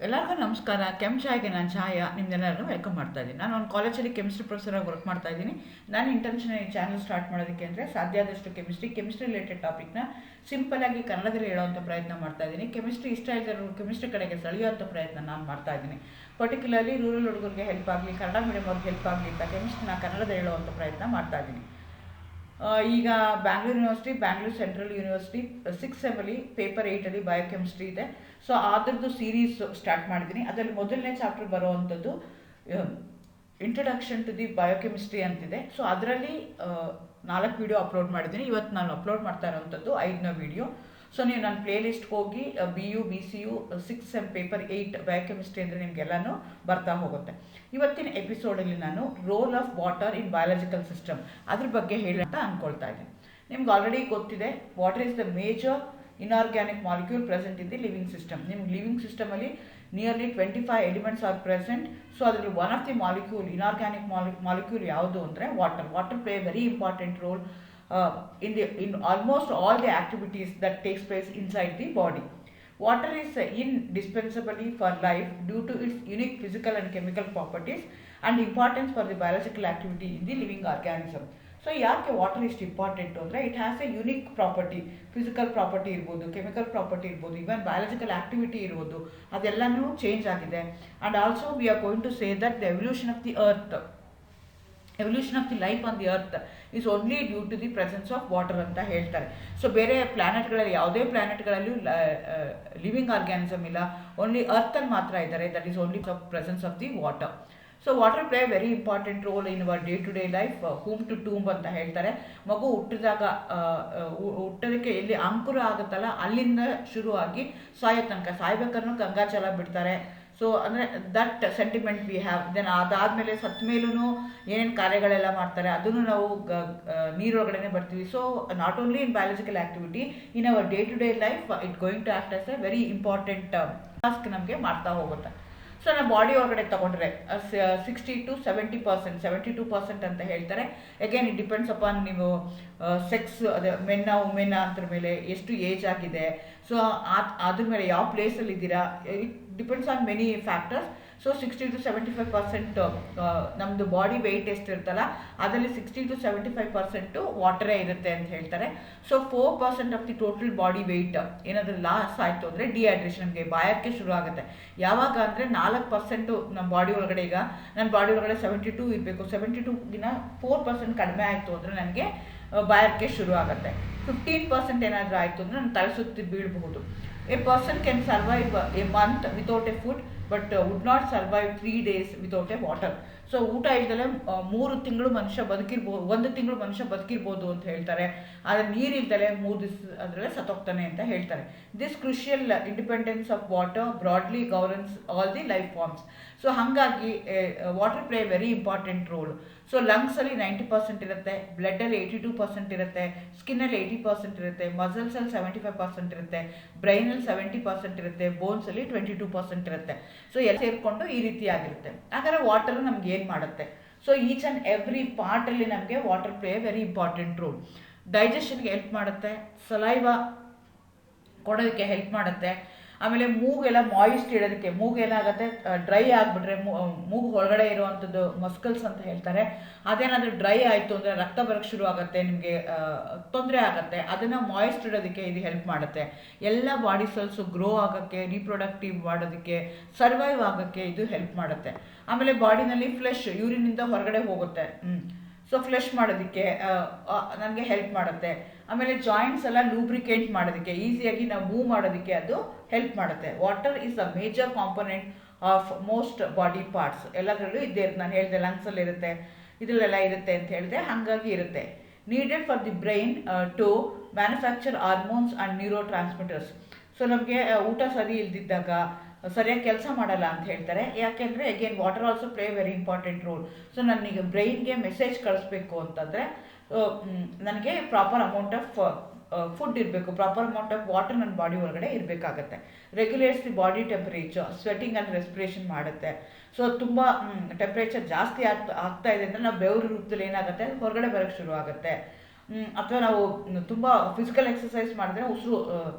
ಎಲ್ಲರಿಗೂ ನಮಸ್ಕಾರ. ಚಾಯ್ಗೆ ನಾನು ಛಾಯಾ ನಿಮ್ಮೆಲ್ಲರನ್ನು ವೆಲ್ಕಮ್ ಮಾಡ್ತಾ ಇದ್ದೀನಿ. ನಾನು ಒಂದು ಕಾಲೇಜಲ್ಲಿ ಕೆಮಿಸ್ಟ್ರಿ ಪ್ರೊಫೆಸರಾಗಿ ವರ್ಕ್ ಮಾಡ್ತಾ ಇದ್ದೀನಿ. ನಾನು ಇಂಟೆನ್ಷನ್ ಈ ಚಾನಲ್ ಸ್ಟಾರ್ಟ್ ಮಾಡೋದಕ್ಕೆ ಅಂದರೆ ಸಾಧ್ಯ ಆದಷ್ಟು ಕೆಮಿಸ್ಟ್ರಿ ರಿಲೇಟೆಡ್ ಟಾಪಿಕ್ನ ಸಿಂಪಲಾಗಿ ಕನ್ನಡದಲ್ಲಿ ಹೇಳೋವಂಥ ಪ್ರಯತ್ನ ಮಾಡ್ತಾ ಇದ್ದೀನಿ. ಕೆಮಿಸ್ಟ್ರಿ ಇಷ್ಟ ಇಲ್ಲದಿರೋ ಕೆಮಿಸ್ಟ್ರಿ ಕಡೆಗೆ ಸೆಳೆಯುವಂಥ ಪ್ರಯತ್ನ ನಾನು ಮಾಡ್ತಾ ಇದ್ದೀನಿ. ಪರ್ಟಿಕ್ಯುಲರ್ಲಿ ರೂರಲ್ ಹುಡುಗರಿಗೆ ಹೆಲ್ಪ್ ಆಗಲಿ, ಕನ್ನಡ ಮೀಡಿಯಂ ಅವ್ರಿಗೆ ಹೆಲ್ಪ್ ಆಗಲಿ ಅಂತ ಕೆಮಿಸ್ಟ್ರಿನ ಕನ್ನಡದಲ್ಲಿ ಹೇಳುವಂಥ ಪ್ರಯತ್ನ ಮಾಡ್ತಾ ಇದ್ದೀನಿ. ಈಗ Bangalore university, Bangalore central university 6 ಸೆಮಲ್ಲಿ ಪೇಪರ್ 8ಅಲ್ಲಿ ಬಯೋಕೆಮಿಸ್ಟ್ರಿ ಇದೆ. ಸೊ ಅದರದ್ದು ಸೀರೀಸ್ ಸ್ಟಾರ್ಟ್ ಮಾಡಿದ್ದೀನಿ. ಅದರಲ್ಲಿ ಮೊದಲನೇ ಚಾಪ್ಟರ್ ಬರುವಂಥದ್ದು ಇಂಟ್ರೊಡಕ್ಷನ್ ಟು ದಿ ಬಯೋಕೆಮಿಸ್ಟ್ರಿ ಅಂತಿದೆ. ಸೊ ಅದರಲ್ಲಿ 4 ವಿಡಿಯೋ ಅಪ್ಲೋಡ್ ಮಾಡಿದ್ದೀನಿ. ಇವತ್ತು ನಾನು ಅಪ್ಲೋಡ್ ಮಾಡ್ತಾ ಇರೋವಂಥದ್ದು 5ನೇ ವಿಡಿಯೋ. ಸೊ ನೀವು ನನ್ನ ಪ್ಲೇಲಿಸ್ಟ್ಗೆ ಹೋಗಿ BU BCU 6 sem paper 8 biochemistry ಅಂದರೆ ನಿಮಗೆಲ್ಲನೂ ಬರ್ತಾ ಹೋಗುತ್ತೆ. ಇವತ್ತಿನ ಎಪಿಸೋಡಲ್ಲಿ ನಾನು role of water in biological system ಅದ್ರ ಬಗ್ಗೆ ಹೇಳಿ ಅಂತ ಅಂದ್ಕೊಳ್ತಾ ಇದ್ದೀನಿ. ನಿಮ್ಗೆ ಆಲ್ರೆಡಿ ಗೊತ್ತಿದೆ, water is the major inorganic molecule present in the living system. ನಿಮ್ಗೆ ಲಿವಿಂಗ್ ಸಿಸ್ಟಮಲ್ಲಿ nearly 25 elements are present. So ಅದರಲ್ಲಿ one of the molecule inorganic molecule ಯಾವುದು ಅಂದರೆ water play very important role in almost all the activities that takes place inside the body. Water is indispensable for life due to its unique physical and chemical properties and importance for the biological activity in the living organism. So ಯಾಕೆ water ಇಷ್ಟು important ಅಂದರೆ it has a unique property. Physical property ಇರ್ಬೋದು, chemical property ಇರ್ಬೋದು, even biological activity ಇರ್ಬೋದು, ಅದೆಲ್ಲನೂ change ಆಗಿದೆ. And also we are going to say that the evolution of the life on the earth is only due to the presence of water ಅಂತ ಹೇಳ್ತಾರೆ. So ಬೇರೆ ಪ್ಲ್ಯಾನೆಟ್ಗಳಲ್ಲಿ, ಯಾವುದೇ ಪ್ಲ್ಯಾನೆಟ್ಗಳಲ್ಲೂ ಲಿವಿಂಗ್ ಆರ್ಗ್ಯಾನಿಸಮ್ ಇಲ್ಲ, ಓನ್ಲಿ ಅರ್ಥಲ್ಲಿ ಮಾತ್ರ ಇದ್ದಾರೆ. That is only presence of the water. So water play very important role in our day to day life. Womb to tomb ಅಂತ ಹೇಳ್ತಾರೆ. ಮಗು ಹುಟ್ಟೋದಕ್ಕೆ ಎಲ್ಲಿ ಅಂಕುರ ಆಗುತ್ತಲ್ಲ ಅಲ್ಲಿಂದ ಶುರುವಾಗಿ ಸಾಯೋ ತನಕ, ಸಾಯ್ಬೇಕಾದ್ರೂ ಗಂಗಾಜಲ ಬಿಡ್ತಾರೆ. ಸೊ ಅಂದರೆ that sentiment we have. Then ಅದಾದಮೇಲೆ ಸತ್ತ ಮೇಲೂ ಏನೇನು ಕಾರ್ಯಗಳೆಲ್ಲ ಮಾಡ್ತಾರೆ ಅದನ್ನು ನಾವು ನೀರೊಳಗಡೆ ಬರ್ತೀವಿ. So not only in biological activity, in our day to day life it going to act as a very important task ನಮಗೆ ಮಾಡ್ತಾ ಹೋಗುತ್ತೆ. ಸೊ ನಮ್ಮ ಬಾಡಿ ಒಳಗಡೆ ತೊಗೊಂಡ್ರೆ 60 to 70%, 72% ಅಂತ ಹೇಳ್ತಾರೆ. ಅಗೇನ್ ಇಟ್ ಡಿಪೆಂಡ್ಸ್ ಅಪಾನ್ ನೀವು ಸೆಕ್ಸ್, ಅದೇ ವುಮೆನ್ನ ಅಂತರ ಮೇಲೆ ಎಷ್ಟು ಏಜ್ ಆಗಿದೆ, ಸೊ ಅದ್ರ ಮೇಲೆ ಯಾವ ಪ್ಲೇಸಲ್ಲಿ ಇದ್ದೀರಾ, it depends on many factors. So 60 to 75% ನಮ್ಮದು ಬಾಡಿ ವೆಯ್ಟ್ ಎಷ್ಟಿರುತ್ತಲ್ಲ ಅದರಲ್ಲಿ 60 to 75% ವಾಟರೇ ಇರುತ್ತೆ ಅಂತ ಹೇಳ್ತಾರೆ. So 4% of the total body weight ಏನಾದರೂ ಲಾಸ್ ಆಯಿತು ಅಂದರೆ ಡಿಹೈಡ್ರೇಷನ್, ನಮಗೆ ಬಾಯಕ್ಕೆ ಶುರು ಆಗುತ್ತೆ. ಯಾವಾಗ ಅಂದರೆ 4% ನಮ್ಮ ಬಾಡಿ ಒಳಗಡೆ, ಈಗ ನನ್ನ ಬಾಡಿ ಒಳಗಡೆ 72 ಇರಬೇಕು, 72ಗಿನ 4% ಕಡಿಮೆ ಆಯಿತು ಅಂದರೆ ನನಗೆ ಬಾಯಕ್ಕೆ ಶುರು ಆಗುತ್ತೆ. 15% ಏನಾದರೂ ಆಯಿತು ಅಂದರೆ ನಾನು ತಲೆ ಸುತ್ತಿ ಬೀಳಬಹುದು. A person can survive a month without a food but would not survive 3 days without a water. So ಊಟ ಇಲ್ದಲೆ 3 ತಿಂಗಳು ಮನುಷ್ಯ ಬದುಕಿರ್ಬೋದು, 1 ತಿಂಗಳು ಮನುಷ್ಯ ಬದುಕಿರ್ಬೋದು ಅಂತ ಹೇಳ್ತಾರೆ. ಆದರೆ ನೀರಿಲ್ದಲೆ 3 ದಿವಸ ಅದರಲ್ಲೇ ಸತ್ತೋಗ್ತಾನೆ ಅಂತ ಹೇಳ್ತಾರೆ. This crucial independence of water broadly governs all the life forms. So ಹಾಗಾಗಿ water play very important role. So ಲಂಗ್ಸಲ್ಲಿ 90% ಇರುತ್ತೆ, ಬ್ಲಡ್ಡಲ್ಲಿ 82% ಇರುತ್ತೆ, ಸ್ಕಿನ್ನಲ್ಲಿ 80% ಇರುತ್ತೆ, ಮಸಲ್ಸಲ್ಲಿ 75% ಇರುತ್ತೆ, ಬ್ರೈನಲ್ಲಿ 70% ಇರುತ್ತೆ, ಬೋನ್ಸಲ್ಲಿ 22% ಇರುತ್ತೆ. ಸೊ ಎಲ್ಲ ಸೇರಿಕೊಂಡು ಈ ರೀತಿಯಾಗಿರುತ್ತೆ. ಹಾಗಾದರೆ ವಾಟರ್ ನಮ್ಗೆ ಏನು ಮಾಡುತ್ತೆ? ಸೊ ಈಚ್ ಆ್ಯಂಡ್ ಎವ್ರಿ ಪಾರ್ಟಲ್ಲಿ ನಮಗೆ water play very important role. ಡೈಜೆಷನ್ಗೆ ಹೆಲ್ಪ್ ಮಾಡುತ್ತೆ, ಸಲೈವಾ ಕೊಡೋದಕ್ಕೆ ಹೆಲ್ಪ್ ಮಾಡುತ್ತೆ. ಆಮೇಲೆ ಮೂಗೆಲ್ಲ ಮಾಯಿಸ್ಟ್ ಇಡೋದಕ್ಕೆ, ಮೂಗೇನಾಗುತ್ತೆ ಡ್ರೈ ಆಗಿಬಿಟ್ರೆ ಮೂಗು ಹೊರಗಡೆ ಇರುವಂಥದ್ದು ಮಸ್ಕಲ್ಸ್ ಅಂತ ಹೇಳ್ತಾರೆ, ಅದೇನಾದರೂ ಡ್ರೈ ಆಯಿತು ಅಂದರೆ ರಕ್ತ ಬರೋಕ್ಕೆ ಶುರು ಆಗುತ್ತೆ, ನಿಮಗೆ ತೊಂದರೆ ಆಗುತ್ತೆ. ಅದನ್ನು ಮಾಯಿಸ್ಟ್ ಇಡೋದಕ್ಕೆ ಇದು ಹೆಲ್ಪ್ ಮಾಡುತ್ತೆ. ಎಲ್ಲ ಬಾಡಿ ಸೆಲ್ಸು ಗ್ರೋ ಆಗೋಕ್ಕೆ, ರೀಪ್ರೊಡಕ್ಟಿವ್ ಮಾಡೋದಕ್ಕೆ, ಸರ್ವೈವ್ ಆಗೋಕ್ಕೆ ಇದು ಹೆಲ್ಪ್ ಮಾಡುತ್ತೆ. ಆಮೇಲೆ ಬಾಡಿನಲ್ಲಿ ಫ್ಲೆಶ್ ಯೂರಿನಿಂದ ಹೊರಗಡೆ ಹೋಗುತ್ತೆ, ಸೊ ಫ್ಲೆಶ್ ಮಾಡೋದಕ್ಕೆ ನನಗೆ ಹೆಲ್ಪ್ ಮಾಡುತ್ತೆ. ಆಮೇಲೆ ಜಾಯಿಂಟ್ಸ್ ಎಲ್ಲ ಲೂಬ್ರಿಕೇಟ್ ಮಾಡೋದಕ್ಕೆ, ಈಸಿಯಾಗಿ ನಾವು ಮೂವ್ ಮಾಡೋದಕ್ಕೆ ಅದು ಹೆಲ್ಪ್ ಮಾಡುತ್ತೆ. Water is a major component of most body parts. ಎಲ್ಲದರಲ್ಲೂ ಇದ್ದೇ ಇರುತ್ತೆ. ನಾನು ಹೇಳಿದೆ ಲಂಗ್ಸಲ್ಲಿ ಇರುತ್ತೆ, ಇದರಲ್ಲೆಲ್ಲ ಇರುತ್ತೆ ಅಂತ ಹೇಳಿದೆ, ಹಾಗಾಗಿ ಇರುತ್ತೆ. Needed for the brain to manufacture hormones and neurotransmitters. So ನಮಗೆ ಊಟ ಸರಿ ಇಲ್ದಿದ್ದಾಗ ಸರಿಯಾಗಿ ಕೆಲಸ ಮಾಡಲ್ಲ ಅಂತ ಹೇಳ್ತಾರೆ. ಯಾಕೆಂದರೆ again water also play very important role. So ನನಗೆ ಬ್ರೈನ್ಗೆ ಮೆಸೇಜ್ ಕಳಿಸ್ಬೇಕು ಅಂತಂದರೆ ನನಗೆ ಪ್ರಾಪರ್ ಅಮೌಂಟ್ ಆಫ್ ಫುಡ್ ಇರಬೇಕು, ಪ್ರಾಪರ್ ಅಮೌಂಟ್ ಆಫ್ ವಾಟರ್ ನನ್ನ ಬಾಡಿ ಒಳಗಡೆ ಇರಬೇಕಾಗತ್ತೆ. Regulates the body temperature, sweating and respiration ಮಾಡುತ್ತೆ. ಸೊ ತುಂಬ ಟೆಂಪ್ರೇಚರ್ ಜಾಸ್ತಿ ಆಗ್ತಾ ಇದೆ ಅಂದರೆ ನಾವು ಬೆವರು ರೂಪದಲ್ಲಿ ಏನಾಗುತ್ತೆ ಹೊರಗಡೆ ಬರೋಕ್ಕೆ ಶುರು ಆಗುತ್ತೆ. ಅಥವಾ ನಾವು ತುಂಬ ಫಿಸಿಕಲ್ ಎಕ್ಸಸೈಸ್ ಮಾಡಿದ್ರೆ ಉಸಿರು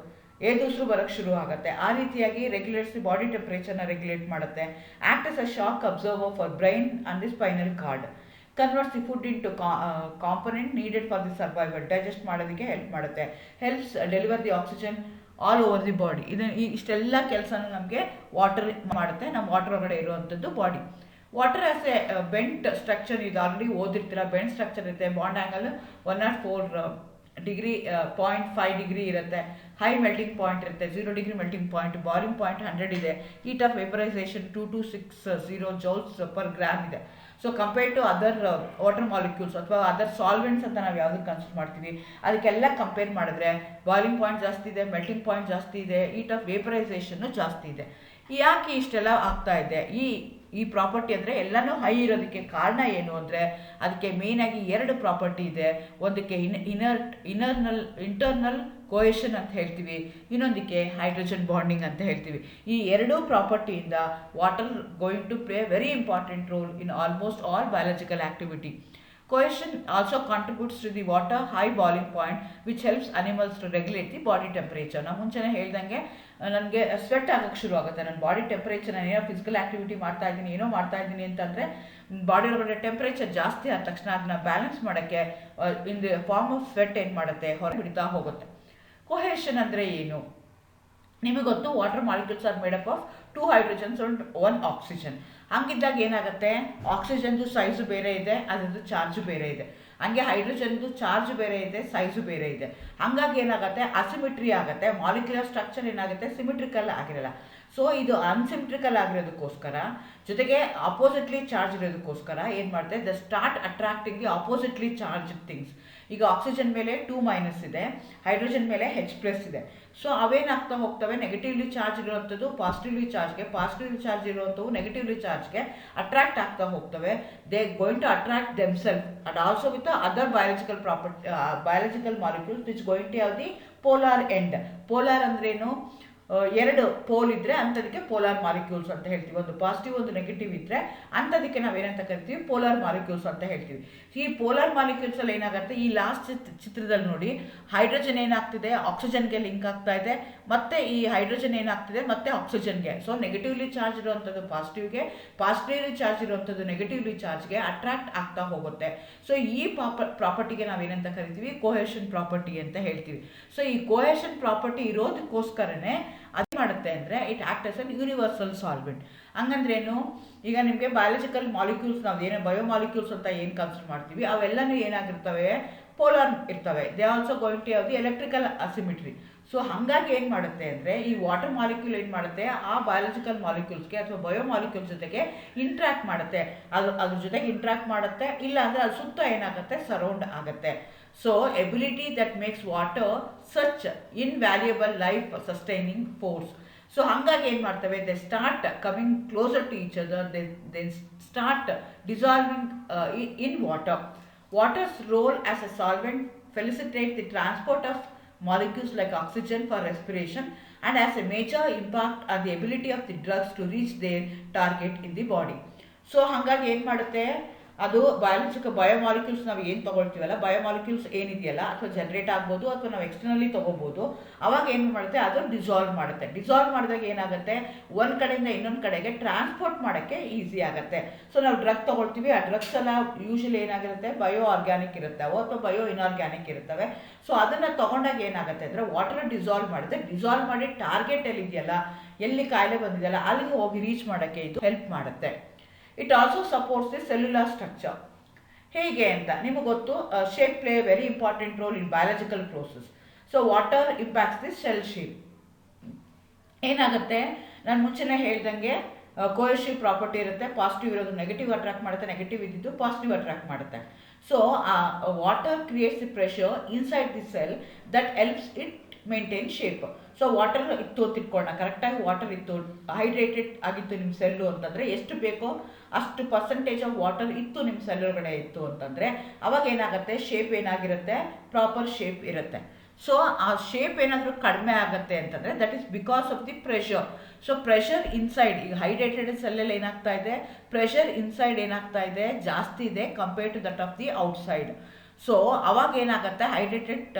ಏದುಸಿರು ಬರೋಕ್ಕೆ ಶುರು ಆಗುತ್ತೆ. ಆ ರೀತಿಯಾಗಿ ರೆಗ್ಯುಲೇಟ್ಸ್ ದಿ ಬಾಡಿ ಟೆಂಪ್ರೇಚರ್ನ ರೆಗ್ಯುಲೇಟ್ ಮಾಡುತ್ತೆ. Act as a shock absorber for brain and the spinal cord. Converts the food into component needed for the survival. Digest ಮಾಡೋದಕ್ಕೆ ಹೆಲ್ಪ್ ಮಾಡುತ್ತೆ. Helps deliver the oxygen all over the body. ಇಷ್ಟೆಲ್ಲ ಕೆಲಸನೂ ನಮಗೆ water ಮಾಡುತ್ತೆ. ನಮ್ಮ water ಒಳಗಡೆ ಇರುವಂಥದ್ದು body. Water as a bent structure, ಇದು ಆಲ್ರೆಡಿ ಓದಿರ್ತೀರ. ಬೆಂಟ್ ಸ್ಟ್ರಕ್ಚರ್ ಇರುತ್ತೆ. ಬಾಂಡ್ ಆ್ಯಂಗಲ್ 104 ಡಿಗ್ರಿ 0.5 ಡಿಗ್ರಿ ಇರುತ್ತೆ. ಹೈ ಮೆಲ್ಟಿಂಗ್ ಪಾಯಿಂಟ್ ಇರುತ್ತೆ, 0 degree melting point. Boiling point 100 ಇದೆ. Heat of vaporization 2260 joules per gram ಇದೆ. So compared to other water molecules ಅಥವಾ other solvents ಅಂತ ನಾವು ಯಾವುದಕ್ಕೆ ಕನ್ಸಿಡರ್ ಮಾಡ್ತೀವಿ, ಅದಕ್ಕೆಲ್ಲ ಕಂಪೇರ್ ಮಾಡಿದ್ರೆ ಬಾಯ್ಲಿಂಗ್ ಪಾಯಿಂಟ್ ಜಾಸ್ತಿ ಇದೆ, ಮೆಲ್ಟಿಂಗ್ ಪಾಯಿಂಟ್ ಜಾಸ್ತಿ ಇದೆ, ಹೀಟ್ ಆಫ್ ವೇಪರೈಸೇಷನ್ನು ಜಾಸ್ತಿ ಇದೆ. ಯಾಕೆ ಇಷ್ಟೆಲ್ಲ ಆಗ್ತಾ ಇದೆ? ಈ ಪ್ರಾಪರ್ಟಿ ಅಂದರೆ ಎಲ್ಲನೂ ಹೈ ಇರೋದಕ್ಕೆ ಕಾರಣ ಏನು ಅಂದರೆ, ಅದಕ್ಕೆ ಮೇಯ್ನಾಗಿ 2 ಪ್ರಾಪರ್ಟಿ ಇದೆ. ಒಂದಕ್ಕೆ ಇಂಟರ್ನಲ್ ಕೋಯೇಷನ್ ಅಂತ ಹೇಳ್ತೀವಿ, ಇನ್ನೊಂದಕ್ಕೆ ಹೈಡ್ರೋಜನ್ ಬಾಂಡಿಂಗ್ ಅಂತ ಹೇಳ್ತೀವಿ. ಈ 2 ಪ್ರಾಪರ್ಟಿಯಿಂದ water going to play very important role in almost all biological activity. Cohesion also contributes to the water high boiling point, which helps animals to regulate the body temperature. ನಾನು ಮುಂಚೆನೇ ಹೇಳ್ದಂಗೆ ನನಗೆ sweat ಆಗೋಕ್ಕೆ ಶುರು ಆಗುತ್ತೆ. ನನ್ನ ಬಾಡಿ ಟೆಂಪ್ರೇಚರ್, ನಾನು ಏನೋ ಫಿಸಿಕಲ್ ಆ್ಯಕ್ಟಿವಿಟಿ ಮಾಡ್ತಾ ಇದ್ದೀನಿ ಅಂತಂದರೆ ಬಾಡಿ ಒಳಗಡೆ ಟೆಂಪ್ರೇಚರ್ ಜಾಸ್ತಿ ಆದ ತಕ್ಷಣ ಅದನ್ನ ಬ್ಯಾಲೆನ್ಸ್ ಮಾಡೋಕ್ಕೆ in the form of sweat ಏನು ಮಾಡುತ್ತೆ, ಹೊರ ಬಿಡ್ತಾ ಹೋಗುತ್ತೆ. ಕೊಹೆಷನ್ ಅಂದರೆ ಏನು? ನಿಮಗೆ ಗೊತ್ತು, water molecules are made up of 2 hydrogens and 1 oxygen. ಹಂಗಿದ್ದಾಗ ಏನಾಗುತ್ತೆ, ಆಕ್ಸಿಜನ್ದು ಸೈಜು ಬೇರೆ ಇದೆ, ಅದರದ್ದು ಚಾರ್ಜು ಬೇರೆ ಇದೆ. ಹಂಗೆ ಹೈಡ್ರೋಜನ್ದು ಚಾರ್ಜ್ ಬೇರೆ ಇದೆ, ಸೈಜು ಬೇರೆ ಇದೆ. ಹಾಗಾಗಿ ಏನಾಗುತ್ತೆ, ಅಸಿಮಿಟ್ರಿ ಆಗುತ್ತೆ. ಮಾಲಿಕ್ಯುಲರ್ ಸ್ಟ್ರಕ್ಚರ್ ಏನಾಗುತ್ತೆ, ಸಿಮಿಟ್ರಿಕಲ್ ಆಗಿರಲ್ಲ. ಸೊ ಇದು ಅನ್ಸಿಮಿಟ್ರಿಕಲ್ ಆಗಿರೋದಕ್ಕೋಸ್ಕರ, ಜೊತೆಗೆ ಅಪೋಸಿಟ್ಲಿ ಚಾರ್ಜ್ ಇರೋದಕ್ಕೋಸ್ಕರ ಏನು ಮಾಡುತ್ತೆ, the start attracting the oppositely charge things. ಈಗ ಆಕ್ಸಿಜನ್ ಮೇಲೆ 2- ಇದೆ, ಹೈಡ್ರೋಜನ್ ಮೇಲೆ H+ ಇದೆ. ಸೊ ಅವೇನಾಗ್ತಾ ಹೋಗ್ತವೆ, ನೆಗೆಟಿವ್ಲಿ ಚಾರ್ಜ್ ಇರುವಂಥದ್ದು ಪಾಸಿಟಿವ್ಲಿ ಚಾರ್ಜ್ಗೆ, ಪಾಸಿಟಿವ್ಲಿ ಚಾರ್ಜ್ ಇರುವಂಥವು ನೆಗೆಟಿವ್ಲಿ ಚಾರ್ಜ್ಗೆ ಅಟ್ರಾಕ್ಟ್ ಆಗ್ತಾ ಹೋಗ್ತವೆ. They going to attract themself and also with other biological molecules which going to have the polar end. Polar ಅಂದ್ರೇನು, 2 ಪೋಲ್ ಇದ್ದರೆ ಅಂಥದಕ್ಕೆ ಪೋಲಾರ್ ಮಾಲಿಕ್ಯೂಲ್ಸ್ ಅಂತ ಹೇಳ್ತೀವಿ. ಒಂದು ಪಾಸಿಟಿವ್ ಒಂದು ನೆಗೆಟಿವ್ ಇದ್ದರೆ ಅಂಥದಕ್ಕೆ ನಾವೇನಂತ ಕರಿತೀವಿ, ಪೋಲಾರ್ ಮಾಲಿಕ್ಯೂಲ್ಸ್ ಅಂತ ಹೇಳ್ತೀವಿ. ಈ ಪೋಲಾರ್ ಮಾಲಿಕ್ಯೂಲ್ಸಲ್ಲಿ ಏನಾಗುತ್ತೆ, ಈ ಲಾಸ್ಟ್ ಚಿತ್ರದಲ್ಲಿ ನೋಡಿ, ಹೈಡ್ರೋಜನ್ ಏನಾಗ್ತಿದೆ, ಆಕ್ಸಿಜನ್ಗೆ ಲಿಂಕ್ ಆಗ್ತಾ ಇದೆ, ಮತ್ತು ಈ ಹೈಡ್ರೋಜನ್ ಏನಾಗ್ತಿದೆ ಮತ್ತೆ ಆಕ್ಸಿಜನ್ಗೆ. ಸೊ ನೆಗೆಟಿವ್ಲಿ ಚಾರ್ಜ್ ಇರುವಂಥದ್ದು ಪಾಸಿಟಿವ್ಗೆ, ಪಾಸಿಟಿವ್ಲಿ ಚಾರ್ಜ್ ಇರುವಂಥದ್ದು ನೆಗೆಟಿವ್ಲಿ ಚಾರ್ಜ್ಗೆ ಅಟ್ರಾಕ್ಟ್ ಆಗ್ತಾ ಹೋಗುತ್ತೆ. ಸೊ ಈ ಪ್ರಾಪರ್ಟಿಗೆ ನಾವೇನಂತ ಕರಿತೀವಿ, ಕೋಹೆಷನ್ ಪ್ರಾಪರ್ಟಿ ಅಂತ ಹೇಳ್ತೀವಿ. ಸೊ ಈ ಕೋಹೆಷನ್ ಪ್ರಾಪರ್ಟಿ ಇರೋದಕ್ಕೋಸ್ಕರನೇ ಅದು ಮಾಡುತ್ತೆ ಅಂದರೆ it act as an universal solvent. ಹಂಗಂದ್ರೇನು, ಈಗ ನಿಮಗೆ ಬಯಾಲಜಿಕಲ್ ಮಾಲಿಕ್ಯೂಲ್ಸ್, ನಾವು ಏನು ಬಯೋಮಾಲಿಕ್ಯೂಲ್ಸ್ ಅಂತ ಏನು ಕನ್ಸಿಡರ್ ಮಾಡ್ತೀವಿ, ಅವೆಲ್ಲನೂ ಏನಾಗಿರ್ತವೆ, ಪೋಲಾರ್ ಇರ್ತವೆ. They also going to have the electrical asymmetry. So ಹಾಗಾಗಿ ಏನು ಮಾಡುತ್ತೆ ಅಂದರೆ, ಈ ವಾಟರ್ ಮಾಲಿಕ್ಯೂಲ್ ಏನು ಮಾಡುತ್ತೆ, ಆ ಬಯಾಲಜಿಕಲ್ ಮಾಲಿಕ್ಯೂಲ್ಸ್ಗೆ ಅಥವಾ ಬಯೋಮಾಲಿಕ್ಯೂಲ್ಸ್ ಜೊತೆಗೆ ಇಂಟ್ರ್ಯಾಕ್ಟ್ ಮಾಡುತ್ತೆ. ಅದ್ರ ಜೊತೆಗೆ ಇಂಟ್ರ್ಯಾಕ್ಟ್ ಮಾಡುತ್ತೆ, ಇಲ್ಲ ಅಂದರೆ ಅದು ಸುತ್ತ ಏನಾಗುತ್ತೆ, ಸರೌಂಡ್ ಆಗುತ್ತೆ. So ability that makes water such invaluable life sustaining force. So ಹಾಗಾಗಿ ಏನು ಮಾಡ್ತವೆ, they start coming closer to each other, they start dissolving in water. Water's role as a solvent facilitates the transport of molecules like oxygen for respiration and has a major impact on the ability of the drugs to reach their target in the body. So ಹಾಗಾಗಿ ಏನು ಮಾಡುತ್ತೆ, ಅದು biomolecules ನಾವು ಏನು ತೊಗೊಳ್ತೀವಲ್ಲ, biomolecules ಏನಿದೆಯಲ್ಲ, ಅಥವಾ generate ಆಗ್ಬೋದು ಅಥವಾ ನಾವು ಎಕ್ಸ್ಟರ್ನಲಿ ತೊಗೋಬೋದು. ಅವಾಗ ಏನು ಮಾಡುತ್ತೆ, ಅದು ಡಿಸಾಲ್ವ್ ಮಾಡುತ್ತೆ. ಡಿಸಾಲ್ವ್ ಮಾಡಿದಾಗ ಏನಾಗುತ್ತೆ, ಒಂದು ಕಡೆಯಿಂದ ಇನ್ನೊಂದು ಕಡೆಗೆ ಟ್ರಾನ್ಸ್ಪೋರ್ಟ್ ಮಾಡೋಕ್ಕೆ ಈಸಿ ಆಗುತ್ತೆ. ಸೊ ನಾವು ಡ್ರಗ್ ತೊಗೊಳ್ತೀವಿ, ಆ ಡ್ರಗ್ಸ್ ಎಲ್ಲ ಯೂಶಲಿ ಏನಾಗಿರುತ್ತೆ, ಬಯೋ ಆರ್ಗ್ಯಾನಿಕ್ ಇರುತ್ತವೆ ಅಥವಾ ಬಯೋ ಇನ್ಆರ್ಗ್ಯಾನಿಕ್ ಇರುತ್ತವೆ. ಸೊ ಅದನ್ನು ತೊಗೊಂಡಾಗ ಏನಾಗುತ್ತೆ ಅಂದರೆ, ವಾಟರ್ ಡಿಸಾಲ್ವ್ ಮಾಡುತ್ತೆ. ಡಿಸಾಲ್ವ್ ಮಾಡಿ ಟಾರ್ಗೆಟ್ ಎಲ್ಲಿದೆಯಲ್ಲ, ಎಲ್ಲಿ ಕಾಯಿಲೆ ಬಂದಿದೆಯಲ್ಲ ಅಲ್ಲಿಗೆ ಹೋಗಿ ರೀಚ್ ಮಾಡೋಕ್ಕೆ ಇದು ಹೆಲ್ಪ್ ಮಾಡುತ್ತೆ. It also supports the cellular structure. ಹೇಗೆ ಅಂತ ನಿಮಗೆ ಗೊತ್ತು, shape play very important role in biological process. So water impacts the cell shape. ಏನಾಗುತ್ತೆ, ನಾನು ಮುಂಚೆನೇ ಹೇಳ್ದಂಗೆ ಕೋಹೆಸಿವ್ ಪ್ರಾಪರ್ಟಿ ಇರುತ್ತೆ. ಪಾಸಿಟಿವ್ ಇರೋದು ನೆಗೆಟಿವ್ ಅಟ್ರಾಕ್ಟ್ ಮಾಡುತ್ತೆ, ನೆಗೆಟಿವ್ ಇದ್ದಿದ್ದು ಪಾಸಿಟಿವ್ ಅಟ್ರಾಕ್ಟ್ ಮಾಡುತ್ತೆ. So water creates the pressure inside the cell that helps it maintain shape. So water ಇತ್ತು ತಿಳ್ಕೊಳ್ಳೋಣ, ಕರೆಕ್ಟಾಗಿ ವಾಟರ್ ಇತ್ತು, ಹೈಡ್ರೇಟೆಡ್ ಆಗಿತ್ತು ನಿಮ್ಮ ಸೆಲ್ಲು ಅಂತಂದರೆ, ಎಷ್ಟು ಬೇಕೋ ಅಷ್ಟು ಪರ್ಸೆಂಟೇಜ್ ಆಫ್ ವಾಟರ್ ಇತ್ತು ನಿಮ್ಮ ಸೆಲ್ ಒಳಗಡೆ ಇತ್ತು ಅಂತಂದರೆ, ಅವಾಗ ಏನಾಗುತ್ತೆ, ಶೇಪ್ ಏನಾಗಿರುತ್ತೆ, ಪ್ರಾಪರ್ ಶೇಪ್ ಇರುತ್ತೆ. ಸೊ ಆ ಶೇಪ್ ಏನಾದರೂ ಕಡಿಮೆ ಆಗುತ್ತೆ ಅಂತಂದರೆ that is because of the pressure. So pressure inside, ಈಗ ಹೈಡ್ರೇಟೆಡ್ ಸೆಲ್ಲಲ್ಲಿ ಏನಾಗ್ತಾ ಇದೆ, ಪ್ರೆಷರ್ ಇನ್ಸೈಡ್ ಏನಾಗ್ತಾ ಇದೆ, ಜಾಸ್ತಿ ಇದೆ compare to that of the outside. So ಅವಾಗ ಏನಾಗುತ್ತೆ, ಹೈಡ್ರೇಟೆಡ್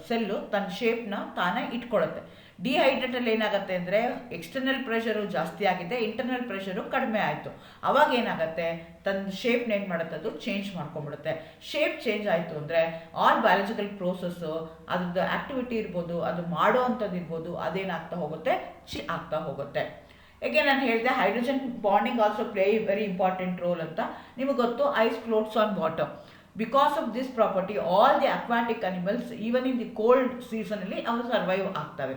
ಸೆಲ್ಲು ತನ್ನ ಶೇಪ್ನ ತಾನೇ ಇಟ್ಕೊಳ್ಳುತ್ತೆ. ಡಿಹೈಡ್ರೇಟಲ್ಲಿ ಏನಾಗುತ್ತೆ ಅಂದರೆ ಎಕ್ಸ್ಟರ್ನಲ್ ಪ್ರೆಷರು ಜಾಸ್ತಿ ಆಗಿದೆ, ಇಂಟರ್ನಲ್ ಪ್ರೆಷರು ಕಡಿಮೆ ಆಯಿತು. ಅವಾಗ ಏನಾಗುತ್ತೆ, ತನ್ನ ಶೇಪ್ನ ಏನು ಮಾಡುತ್ತೆ, ಅದು ಚೇಂಜ್ ಮಾಡ್ಕೊಂಡ್ಬಿಡುತ್ತೆ. ಶೇಪ್ ಚೇಂಜ್ ಆಯಿತು ಅಂದರೆ ಆಲ್ ಬಯಾಲಜಿಕಲ್ ಪ್ರೋಸೆಸ್ಸು, ಅದ್ರದ್ದು ಆ್ಯಕ್ಟಿವಿಟಿ ಇರ್ಬೋದು, ಅದು ಮಾಡೋ ಅಂಥದ್ದು ಇರ್ಬೋದು, ಅದೇನಾಗ್ತಾ ಹೋಗುತ್ತೆ, ಆಗ್ತಾ ಹೋಗುತ್ತೆ. ಹೇಗೆ ನಾನು ಹೇಳಿದೆ, hydrogen bonding also play very important role ಅಂತ. ನಿಮಗೆ ಗೊತ್ತು, ice floats on water. Because of this property all the aquatic animals even in the cold ಸೀಸನಲ್ಲಿ ಅವು ಸರ್ವೈವ್ ಆಗ್ತವೆ.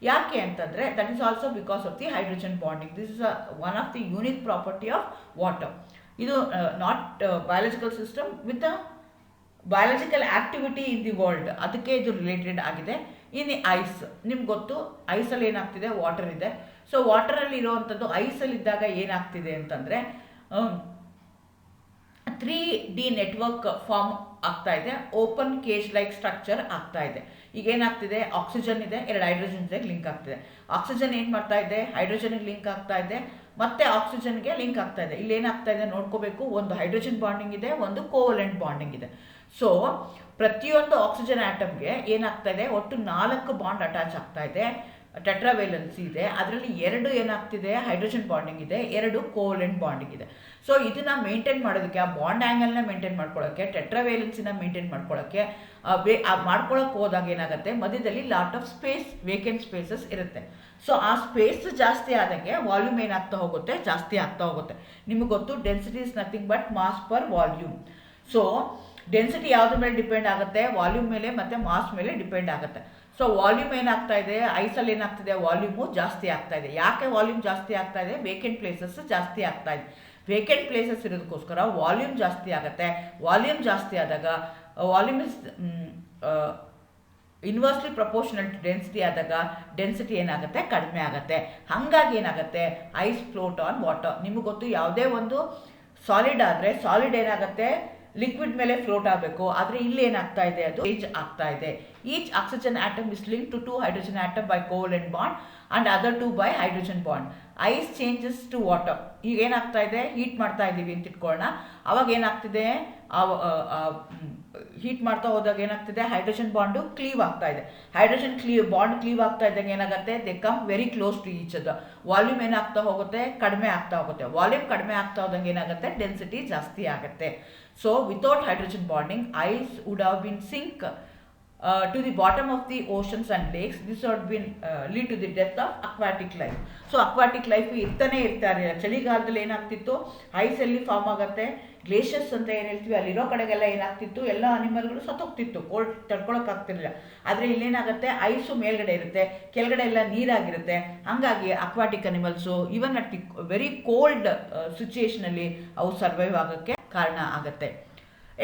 ಯಾಕೆ ಅಂತಂದರೆ that is also because of the hydrogen bonding. This is one of the unique property of water. ಇದು not biological system with a biological activity in the world, ಅದಕ್ಕೆ ಇದು related ಆಗಿದೆ. ಇನ್ನು ಐಸ್, ನಿಮ್ಗೆ ಗೊತ್ತು, ಐಸಲ್ಲಿ ಏನಾಗ್ತಿದೆ, ವಾಟರ್ ಇದೆ. ಸೊ ವಾಟರಲ್ಲಿ ಇರೋವಂಥದ್ದು ಐಸಲ್ಲಿದ್ದಾಗ ಏನಾಗ್ತಿದೆ ಅಂತಂದರೆ 3D ನೆಟ್ವರ್ಕ್ ಫಾರ್ಮ್ ಆಗ್ತಾ ಇದೆ, ಓಪನ್ ಕೇಜ್ ಲೈಕ್ ಸ್ಟ್ರಕ್ಚರ್ ಆಗ್ತಾ ಇದೆ. ಈಗ ಏನಾಗ್ತಿದೆ, ಆಕ್ಸಿಜನ್ ಇದೆ, 2 ಹೈಡ್ರೋಜನ್ ಜೊತೆಗೆ ಲಿಂಕ್ ಆಗ್ತಿದೆ. ಆಕ್ಸಿಜನ್ ಏನು ಮಾಡ್ತಾ ಇದೆ, ಹೈಡ್ರೋಜನ್ಗೆ ಲಿಂಕ್ ಆಗ್ತಾ ಇದೆ, ಮತ್ತೆ ಆಕ್ಸಿಜನ್ಗೆ ಲಿಂಕ್ ಆಗ್ತಾ ಇದೆ. ಇಲ್ಲಿ ಏನಾಗ್ತಾ ಇದೆ ನೋಡ್ಕೋಬೇಕು, ಒಂದು ಹೈಡ್ರೋಜನ್ ಬಾಂಡಿಂಗ್ ಇದೆ, ಒಂದು ಕೋವಲೆಂಟ್ ಬಾಂಡಿಂಗ್ ಇದೆ. ಸೊ ಪ್ರತಿಯೊಂದು ಆಕ್ಸಿಜನ್ ಆಟಮ್ಗೆ ಏನಾಗ್ತಾ ಇದೆ, ಒಟ್ಟು 4 ಬಾಂಡ್ ಅಟ್ಯಾಚ್ ಆಗ್ತಾ ಇದೆ, ಟೆಟ್ರಾವೇಲೆನ್ಸಿ ಇದೆ. ಅದರಲ್ಲಿ 2 ಏನಾಗ್ತಿದೆ, ಹೈಡ್ರೋಜನ್ ಬಾಂಡಿಂಗ್ ಇದೆ, 2 ಕೋವಲೆಂಟ್ ಬಾಂಡಿಂಗ್ ಇದೆ. ಸೊ ಇದನ್ನು ಮೇಂಟೈನ್ ಮಾಡೋದಕ್ಕೆ, ಆ ಬಾಂಡ್ ಆ್ಯಂಗಲ್ನ ಮೇಂಟೈನ್ ಮಾಡ್ಕೊಳ್ಳೋಕ್ಕೆ, ಟೆಟ್ರಾವೇಲೆನ್ಸಿನ ಮೇಂಟೈನ್ ಮಾಡ್ಕೊಳ್ಳೋಕ್ಕೆ ಮಾಡ್ಕೊಳ್ಳೋಕೆ ಹೋದಾಗ ಏನಾಗುತ್ತೆ, ಮಧ್ಯದಲ್ಲಿ lot of space, vacant spaces ಇರುತ್ತೆ. ಸೊ ಆ ಸ್ಪೇಸ್ ಜಾಸ್ತಿ ಆದಂಗೆ ವಾಲ್ಯೂಮ್ ಏನಾಗ್ತಾ ಹೋಗುತ್ತೆ, ಜಾಸ್ತಿ ಆಗ್ತಾ ಹೋಗುತ್ತೆ. ನಿಮಗೆ ಗೊತ್ತು, density is nothing but mass per volume. So density ಯಾವುದ್ರ ಮೇಲೆ ಡಿಪೆಂಡ್ ಆಗುತ್ತೆ, ವಾಲ್ಯೂಮ್ ಮೇಲೆ ಮತ್ತು ಮಾಸ್ ಮೇಲೆ ಡಿಪೆಂಡ್ ಆಗುತ್ತೆ. ಸೊ ವಾಲ್ಯೂಮ್ ಏನಾಗ್ತಾ ಇದೆ, ಐಸಲ್ಲಿ ಏನಾಗ್ತಿದೆ, ವಾಲ್ಯೂಮು ಜಾಸ್ತಿ ಆಗ್ತಾ ಇದೆ. ಯಾಕೆ ವಾಲ್ಯೂಮ್ ಜಾಸ್ತಿ ಆಗ್ತಾ ಇದೆ, ವೇಕೆಂಟ್ ಪ್ಲೇಸಸ್ ಜಾಸ್ತಿ ಆಗ್ತಾ ಇದೆ. ವೇಕೆಂಟ್ ಪ್ಲೇಸಸ್ ಇರೋದಕ್ಕೋಸ್ಕರ ವಾಲ್ಯೂಮ್ ಜಾಸ್ತಿ ಆಗುತ್ತೆ. ವಾಲ್ಯೂಮ್ ಜಾಸ್ತಿ ಆದಾಗ volume is inversely proportional to density ಆದಾಗ ಡೆನ್ಸಿಟಿ ಏನಾಗುತ್ತೆ, ಕಡಿಮೆ ಆಗುತ್ತೆ. ಹಾಗಾಗಿ ಏನಾಗುತ್ತೆ, ಐಸ್ ಫ್ಲೋಟ್ ಆನ್ ವಾಟರ್. ನಿಮಗೆ ಗೊತ್ತು, ಯಾವುದೇ ಒಂದು ಸಾಲಿಡ್ ಆದರೆ ಸಾಲಿಡ್ ಏನಾಗುತ್ತೆ, ಲಿಕ್ವಿಡ್ ಮೇಲೆ ಫ್ಲೋಟ್ ಆಗಬೇಕು. ಆದರೆ ಇಲ್ಲಿ ಏನಾಗ್ತಾ ಇದೆ, ಅದು ಈಚ್ ಆಗ್ತಾ ಇದೆ. Each oxygen atom is link to 2 hydrogen atom by covalent bond and other 2 by hydrogen bond. Ice changes to water. ಈಗ ಏನಾಗ್ತಾ ಇದೆ, ಹೀಟ್ ಮಾಡ್ತಾ ಇದ್ದೀವಿ ಅಂತ ಇಟ್ಕೊಳ್ಳೋಣ. ಅವಾಗ ಏನಾಗ್ತಿದೆ, ಹೀಟ್ ಮಾಡ್ತಾ ಹೋದಾಗ ಏನಾಗ್ತಿದೆ, ಹೈಡ್ರೋಜನ್ ಬಾಂಡು ಕ್ಲೀವ್ ಆಗ್ತಾ ಇದೆ. ಹೈಡ್ರೋಜನ್ ಬಾಂಡ್ ಕ್ಲೀವ್ ಆಗ್ತಾ ಇದ್ದಂಗೆ ಏನಾಗುತ್ತೆ, they come very close to each other. Volume ಏನಾಗ್ತಾ ಹೋಗುತ್ತೆ, ಕಡಿಮೆ ಆಗ್ತಾ ಹೋಗುತ್ತೆ. ವಾಲ್ಯೂಮ್ ಕಡಿಮೆ ಆಗ್ತಾ ಹೋದಂಗೆ ಏನಾಗುತ್ತೆ, ಡೆನ್ಸಿಟಿ ಜಾಸ್ತಿ ಆಗುತ್ತೆ. So without hydrogen bonding ice would have been sink to the bottom of the oceans and lakes. This would been lead to the death of aquatic life. So aquatic life ಇರ್ತಾನೆ ಇರ್ತಾರೆ. ಚಳಿಗಾಲದಲ್ಲಿ ಏನಾಗ್ತಿತ್ತು, ಐಸಲ್ಲಿ form ಆಗುತ್ತೆ, glaciers ಅಂತ ಏನು ಹೇಳ್ತೀವಿ, ಅಲ್ಲಿರೋ ಕಡೆಗೆಲ್ಲ ಏನಾಗ್ತಿತ್ತು, ಎಲ್ಲ ಅನಿಮಲ್ಗಳು ಸತ್ತೋಗ್ತಿತ್ತು, ಕೋಲ್ಡ್ ತಡ್ಕೊಳಕ್ಕಾಗ್ತಿರಲಿಲ್ಲ. ಆದರೆ ಇಲ್ಲೇನಾಗುತ್ತೆ, ಐಸು ಮೇಲ್ಗಡೆ ಇರುತ್ತೆ, ಕೆಳಗಡೆ ಎಲ್ಲ ನೀರಾಗಿರುತ್ತೆ. ಹಾಗಾಗಿ aquatic animals even at the very cold ಸಿಚುಯೇಷನಲ್ಲಿ ಅವು ಸರ್ವೈವ್ ಆಗೋಕ್ಕೆ ಕಾರಣ ಆಗುತ್ತೆ.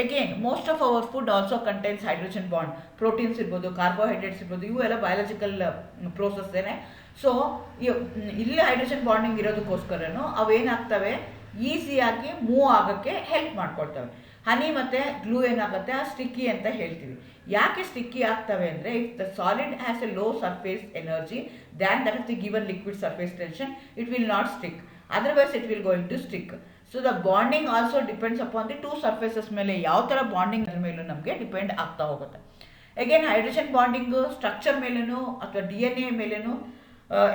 Again, most of our food also contains hydrogen bond. Proteins ಇರ್ಬೋದು, ಕಾರ್ಬೋಹೈಡ್ರೇಟ್ಸ್ ಇರ್ಬೋದು, ಇವು ಎಲ್ಲ ಬಯಾಲಜಿಕಲ್ ಪ್ರೋಸೆಸ್ಸೇನೆ. ಸೊ ಇಲ್ಲಿ ಹೈಡ್ರೋಜನ್ ಬಾಂಡಿಂಗ್ ಇರೋದಕ್ಕೋಸ್ಕರನೂ ಅವೇನಾಗ್ತವೆ, ಈಸಿಯಾಗಿ ಮೂವ್ ಆಗೋಕ್ಕೆ ಹೆಲ್ಪ್ ಮಾಡ್ಕೊಳ್ತವೆ. ಹನಿ ಮತ್ತು ಗ್ಲೂ ಏನಾಗುತ್ತೆ, ಸ್ಟಿಕ್ಕಿ ಅಂತ ಹೇಳ್ತೀವಿ. ಯಾಕೆ ಸ್ಟಿಕ್ಕಿ ಆಗ್ತವೆ ಅಂದರೆ, if the solid has a low surface energy than that is the given liquid surface tension, it will not stick, otherwise it will going to stick. So the bonding also depends upon the 2 surfaces ಮೇಲೆ. ಯಾವ ಥರ bonding ಮೇಲೂ ನಮಗೆ depend ಆಗ್ತಾ ಹೋಗುತ್ತೆ. Again hydrogen bonding structure ಮೇಲೂ ಅಥವಾ DNA ಮೇಲೂ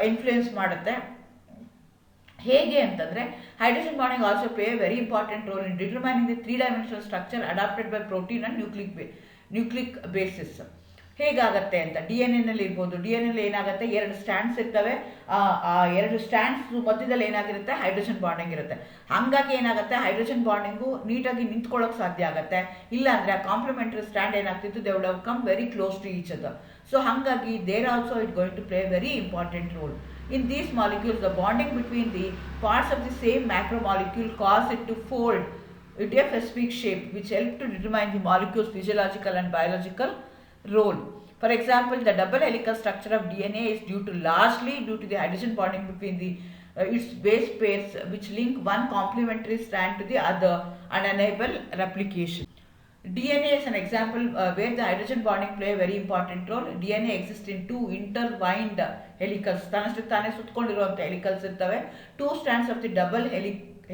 ಇನ್ಫ್ಲೂಯೆನ್ಸ್ ಮಾಡುತ್ತೆ. ಹೇಗೆ ಅಂತಂದರೆ, hydrogen bonding also play very important role in determining the 3-dimensional structure adapted by protein and nucleic bases. ಹೇಗಾಗತ್ತೆ ಅಂತ, DNA ಇರ್ಬೋದು. DNA ಏನಾಗುತ್ತೆ, 2 ಸ್ಟ್ಯಾಂಡ್ಸ್ ಇರ್ತವೆ. ಆ 2 ಸ್ಟ್ಯಾಂಡ್ಸ್ ಮಧ್ಯದಲ್ಲಿ ಏನಾಗಿರುತ್ತೆ, ಹೈಡ್ರೋಜನ್ ಬಾಂಡಿಂಗ್ ಇರುತ್ತೆ. ಹಾಗಾಗಿ ಏನಾಗುತ್ತೆ, ಹೈಡ್ರೋಜನ್ ಬಾಂಡಿಂಗು ನೀಟಾಗಿ ನಿಂತ್ಕೊಳ್ಳೋಕೆ ಸಾಧ್ಯ ಆಗುತ್ತೆ. ಇಲ್ಲಾಂದರೆ ಆ ಕಾಂಪ್ಲಿಮೆಂಟರಿ ಸ್ಟ್ಯಾಂಡ್ ಏನಾಗ್ತಿತ್ತು, they would have come very close to each other. So ಹಾಗಾಗಿ there also it going to play very important role. In these molecules, the bonding between the parts of the same macromolecule cause it to fold into a specific shape, which help to determine the molecule's physiological and biological role. For example, the double helical structure of DNA is largely due to the hydrogen bonding between its base pairs, which link one complementary strand to the other and enable replication. DNA is an example where the hydrogen bonding play a very important role. DNA exists in 2 intertwined helicals. ತಾನೇ ಸುತ್ತಕೊಂಡಿರುವಂಥ ಹೆಲಿಕಲ್ಸ್ ಇರ್ತವೆ. 2 strands of the double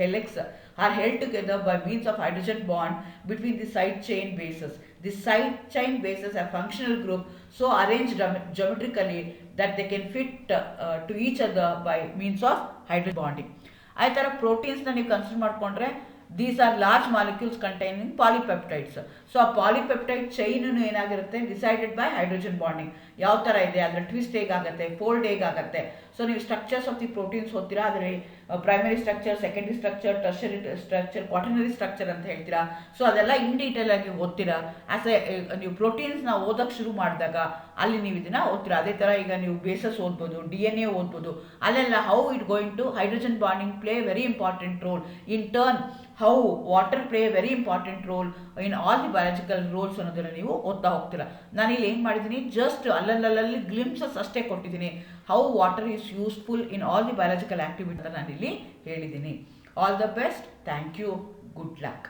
helix are held together by means of hydrogen bond between the side chain bases. The side chain bases a functional group so arranged geometrically that they can fit to each other by means of hydrogen bonding. ಆ ಥರ ಪ್ರೋಟೀನ್ಸ್ನ ನೀವು consider ಮಾಡಿಕೊಂಡ್ರೆ these are large molecules containing polypeptides. So ಆ polypeptide chain ಏನಾಗಿರುತ್ತೆ decided by hydrogen bonding. ಯಾವ ಥರ ಇದೆ, ಅದರ ಟ್ವಿಸ್ಟ್ ಹೇಗಾಗುತ್ತೆ, ಫೋಲ್ಡ್ ಹೇಗಾಗುತ್ತೆ. ಸೊ ನೀವು ಸ್ಟ್ರಕ್ಚರ್ಸ್ ಆಫ್ ದಿ ಪ್ರೋಟೀನ್ಸ್ ಓದ್ತೀರಾ, ಅದರಲ್ಲಿ primary structure, secondary structure, tertiary structure, quaternary structure ಅಂತ ಹೇಳ್ತೀರಾ. ಸೊ ಅದೆಲ್ಲ ಇನ್ ಡೀಟೇಲ್ ಆಗಿ ಓದ್ತೀರಾ. ಆಸ್ ಎ ನೀವು ಪ್ರೋಟೀನ್ಸ್ನ ಓದೋಕ್ಕೆ ಶುರು ಮಾಡಿದಾಗ ಅಲ್ಲಿ ನೀವು ಇದನ್ನು ಓದ್ತೀರಾ. ಅದೇ ಥರ ಈಗ ನೀವು ಬೇಸಸ್ ಓದ್ಬೋದು, DNA ಓದ್ಬೋದು. ಅಲ್ಲೆಲ್ಲ how it going to hydrogen bonding play very important role. In turn how water play very important role in all the biological roles ಅನ್ನೋದನ್ನು ನೀವು ಓದ್ತಾ ಹೋಗ್ತೀರಾ. ನಾನಿಲ್ಲಿ ಏನು ಮಾಡಿದ್ದೀನಿ, ಜಸ್ಟ್ ಅಲ್ಲಲ್ಲಿ ಗ್ಲಿಮ್ಸಸ್ ಅಷ್ಟೇ ಕೊಟ್ಟಿದ್ದೀನಿ. How water is useful in all the biological activity ಅಂತ ನಾನಿಲ್ಲಿ ಹೇಳಿದ್ದೀನಿ. All the best. Thank you. Good luck.